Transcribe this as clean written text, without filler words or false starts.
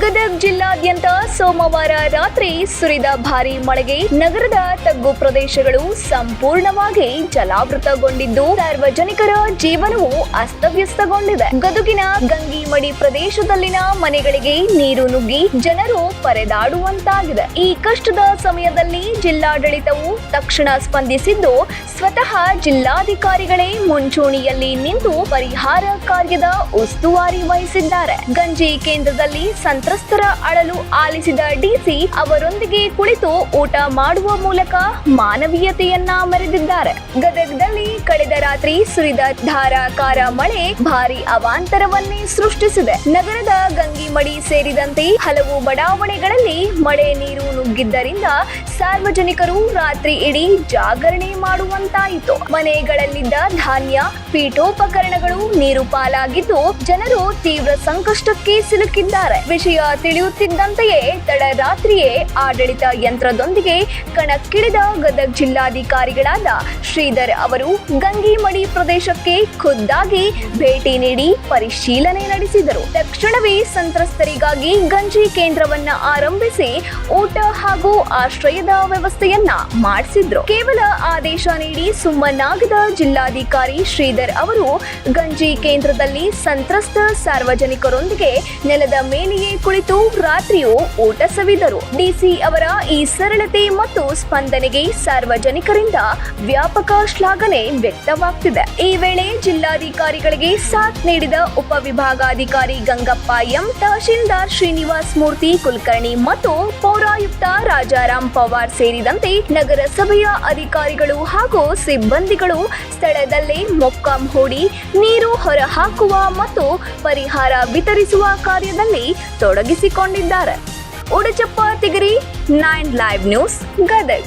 ಗದಗ ಜಿಲ್ಲಾದ್ಯಂತ ಸೋಮವಾರ ರಾತ್ರಿ ಸುರಿದ ಭಾರೀ ಮಳೆಗೆ ನಗರದ ತಗ್ಗು ಪ್ರದೇಶಗಳು ಸಂಪೂರ್ಣವಾಗಿ ಜಲಾವೃತಗೊಂಡಿದ್ದು ಸಾರ್ವಜನಿಕರ ಜೀವನವು ಅಸ್ತವ್ಯಸ್ತಗೊಂಡಿದೆ. ಗದಗಿನ ಗಂಗಿಮಡಿ ಪ್ರದೇಶದಲ್ಲಿನ ಮನೆಗಳಿಗೆ ನೀರು ನುಗ್ಗಿ ಜನರು ಪರದಾಡುವಂತಾಗಿದೆ. ಈ ಕಷ್ಟದ ಸಮಯದಲ್ಲಿ ಜಿಲ್ಲಾಡಳಿತವು ತಕ್ಷಣ ಸ್ಪಂದಿಸಿದ್ದು ಸ್ವತಃ ಜಿಲ್ಲಾಧಿಕಾರಿಗಳೇ ಮುಂಚೂಣಿಯಲ್ಲಿ ನಿಂತು ಪರಿಹಾರ ಕಾರ್ಯದ ಉಸ್ತುವಾರಿ ವಹಿಸಿದ್ದಾರೆ. ಗಂಜಿ ಕೇಂದ್ರದಲ್ಲಿ ಸಂತ್ರಸ್ತರ ಅಳಲು ಆಲಿಸಿದ ಡಿಸಿ ಅವರೊಂದಿಗೆ ಕುಳಿತು ಊಟ ಮಾಡುವ ಮೂಲಕ ಮಾನವೀಯತೆಯನ್ನ ಮೆರೆದಿದ್ದಾರೆ. ಗದಗದಲ್ಲಿ ಕಳೆದ ರಾತ್ರಿ ಸುರಿದ ಧಾರಾಕಾರ ಮಳೆ ಭಾರಿ ಅವಾಂತರವನ್ನೇ ಸೃಷ್ಟಿಸಿದೆ. ನಗರದ ಗಂಗಿಮಡಿ ಸೇರಿದಂತೆ ಹಲವು ಬಡಾವಣೆಗಳಲ್ಲಿ ಮಳೆ ನೀರು ನುಗ್ಗಿದ್ದರಿಂದ ಸಾರ್ವಜನಿಕರು ರಾತ್ರಿ ಇಡೀ ಜಾಗರಣೆ ಮಾಡುವಂತಾಯಿತು. ಮನೆಗಳಲ್ಲಿದ್ದ ಧಾನ್ಯ, ಪೀಠೋಪಕರಣಗಳು ನೀರು ಪಾಲಾಗಿದ್ದು ಜನರು ತೀವ್ರ ಸಂಕಷ್ಟಕ್ಕೆ ಸಿಲುಕಿದ್ದಾರೆ. ವಿಷಯ ತಿಳಿಯುತ್ತಿದ್ದಂತೆಯೇ ತಡರಾತ್ರಿಯೇ ಆಡಳಿತ ಯಂತ್ರದೊಂದಿಗೆ ಕಣಕ್ಕಿಳಿದ ಗದಗ ಜಿಲ್ಲಾಧಿಕಾರಿಗಳಾದ ಶ್ರೀಧರ್ ಅವರು ಗಂಗಿಮಡಿ ಪ್ರದೇಶಕ್ಕೆ ಖುದ್ದಾಗಿ ಭೇಟಿ ನೀಡಿ ಪರಿಶೀಲನೆ ನಡೆಸಿದರು. ತಕ್ಷಣವೇ ಸಂತ್ರಸ್ತರಿಗಾಗಿ ಗಂಜಿ ಕೇಂದ್ರವನ್ನ ಆರಂಭಿಸಿ ಊಟ ಹಾಗೂ ಆಶ್ರಯದ ವ್ಯವಸ್ಥೆಯನ್ನ ಮಾಡಿಸಿದ್ರು. ಕೇವಲ ಆದೇಶ ನೀಡಿ ಸುಮ್ಮನಾಗದ ಜಿಲ್ಲಾಧಿಕಾರಿ ಶ್ರೀಧರ್ ಅವರು ಗಂಜಿ ಕೇಂದ್ರದಲ್ಲಿ ಸಂತ್ರಸ್ತ ಸಾರ್ವಜನಿಕರೊಂದಿಗೆ ನೆಲದ ಮೇಲೆಯೇ ಕುಳಿತು ರಾತ್ರಿಯೂ ಊಟ ಸವಿದರು. ಡಿಸಿ ಅವರ ಈ ಸರಳತೆ ಮತ್ತು ಸ್ಪಂದನೆಗೆ ಸಾರ್ವಜನಿಕರಿಂದ ವ್ಯಾಪಕ ಶ್ಲಾಘನೆ ವ್ಯಕ್ತವಾಗ್ತಿದೆ. ಈ ವೇಳೆ ಜಿಲ್ಲಾಧಿಕಾರಿಗಳಿಗೆ ಸಾಥ್ ನೀಡಿದ ಉಪವಿಭಾಗಾಧಿಕಾರಿ ಗಂಗಪ್ಪ ಎಂ, ತಹಶೀಲ್ದಾರ್ ಶ್ರೀನಿವಾಸ್ ಮೂರ್ತಿ ಕುಲಕರ್ಣಿ ಮತ್ತು ಪೌರಾಯುಕ್ತ ರಾಜಾರಾಮ್ ಪವಾರ್ ಸೇರಿದಂತೆ ನಗರಸಭೆಯ ಅಧಿಕಾರಿಗಳು ಹಾಗೂ ಸಿಬ್ಬಂದಿಗಳು ಸ್ಥಳದಲ್ಲೇ ಮೊಕ್ಕಾಂ ಹೂಡಿ ನೀರು ಹೊರಹಾಕುವ ಮತ್ತು ಪರಿಹಾರ ವಿತರಿಸುವ ಕಾರ್ಯದಲ್ಲಿ ತೊಡಗಿಸಿಕೊಂಡಿದ್ದಾರೆ. ಉಡಚಪ್ಪ ತಿಗರಿ, 9 ಲೈವ್ ನ್ಯೂಸ್, ಗದಗ.